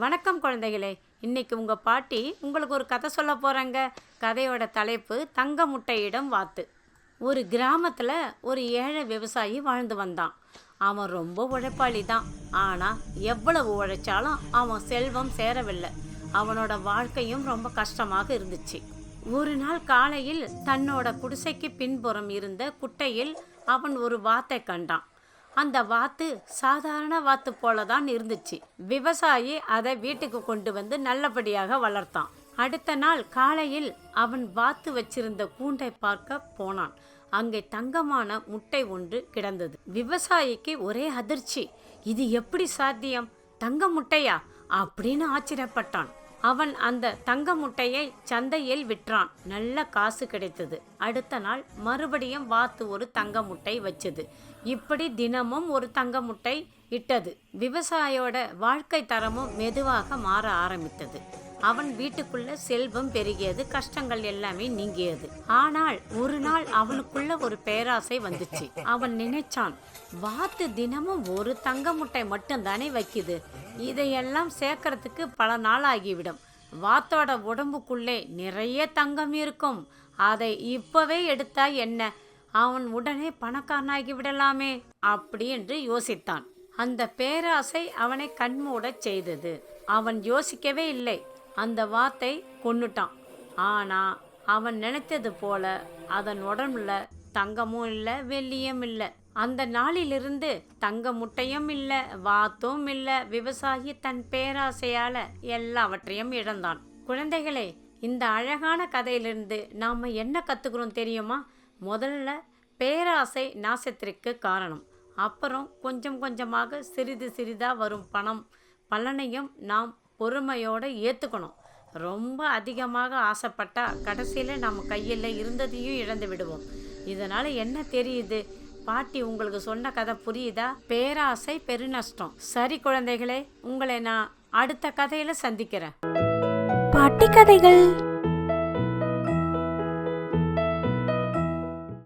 வணக்கம் குழந்தைகளே. இன்னைக்கு உங்கள் பாட்டி உங்களுக்கு ஒரு கதை சொல்ல போகிறாங்க. கதையோட தலைப்பு தங்க முட்டையிடம் வாத்து. ஒரு கிராமத்தில் ஒரு ஏழை விவசாயி வாழ்ந்து வந்தான். அவன் ரொம்ப உழைப்பாளி தான். ஆனால் எவ்வளவு உழைச்சாலும் அவன் செல்வம் சேரவில்லை. அவனோட வாழ்க்கையும் ரொம்ப கஷ்டமாக இருந்துச்சு. ஒரு நாள் காலையில் தன்னோட குடிசைக்கு பின்புறம் இருந்த குட்டையில் அவன் ஒரு வாத்தை கண்டான். அந்த வாத்து சாதாரண வாத்து போல தான் இருந்துச்சு. விவசாயி அதை வீட்டுக்கு கொண்டு வந்து நல்லபடியாக வளர்த்தான். அடுத்த நாள் காலையில் அவன் வாத்து வச்சிருந்த கூண்டை பார்க்க போனான். அங்கே தங்கமான முட்டை ஒன்று கிடந்தது. விவசாயிக்கு ஒரே அதிர்ச்சி. இது எப்படி சாத்தியம்? தங்க முட்டையா அப்படின்னு ஆச்சரியப்பட்டான். அவன் அந்த தங்க முட்டையை சந்தையில் விற்றான். நல்ல காசு கிடைத்தது. அடுத்த நாள் மறுபடியும் வாத்து ஒரு தங்க முட்டை வச்சது. இப்படி தினமும் ஒரு தங்க முட்டை இட்டது. விவசாயியோட வாழ்க்கை தரமும் மெதுவாக மாற ஆரம்பித்தது. அவன் வீட்டுக்குள்ள செல்வம் பெருகியது. கஷ்டங்கள் எல்லாமே நீங்கியது. ஆனால் ஒரு நாள் அவனுக்குள்ள ஒரு பேராசை வந்துச்சு. அவன் நினைச்சான், வாத்து தினமும் ஒரு தங்க முட்டை மட்டும்தானே வைக்குது. இதையெல்லாம் சேர்க்கறதுக்கு பல நாள் ஆகிவிடும். வாத்தோட உடம்புக்குள்ளே நிறைய தங்கம் இருக்கும். அதை இப்பவே எடுத்தா என்ன? அவன் உடனே பணக்காரனாகி விடலாமே அப்படி என்று யோசித்தான். அந்த பேராசை அவனை கண்மூடச் செய்தது. அவன் யோசிக்கவே இல்லை. அந்த வாத்தை கொன்னுட்டான். ஆனா அவன் நினைத்தது போல அதன் உடம்புல தங்கமும் இல்லை, வெள்ளியும் இல்லை. அந்த நாளிலிருந்து தங்க முட்டையும் இல்லை, வாத்தும் இல்லை. விவசாயி தன் பேராசையால எல்லாவற்றையும் இழந்தான். குழந்தைகளே, இந்த அழகான கதையிலிருந்து நாம என்ன கத்துக்கிறோம் தெரியுமா? முதல்ல பேராசை நாசத்திற்கு காரணம். அப்புறம் கொஞ்சம் கொஞ்சமாக சிறிது சிறிதாக வரும் பலனையும் நாம் பொறுமையோடு ஏற்றுக்கணும். ரொம்ப அதிகமாக ஆசைப்பட்டா கடைசியில் நம்ம கையில் இருந்ததையும் இழந்து விடுவோம். இதனால் என்ன தெரியுது? பாட்டி உங்களுக்கு சொன்ன கதை புரியுதா? பேராசை பெருநஷ்டம். சரி குழந்தைகளே, உங்களை நான் அடுத்த கதையில் சந்திக்கிறேன். பாட்டி கதைகள்.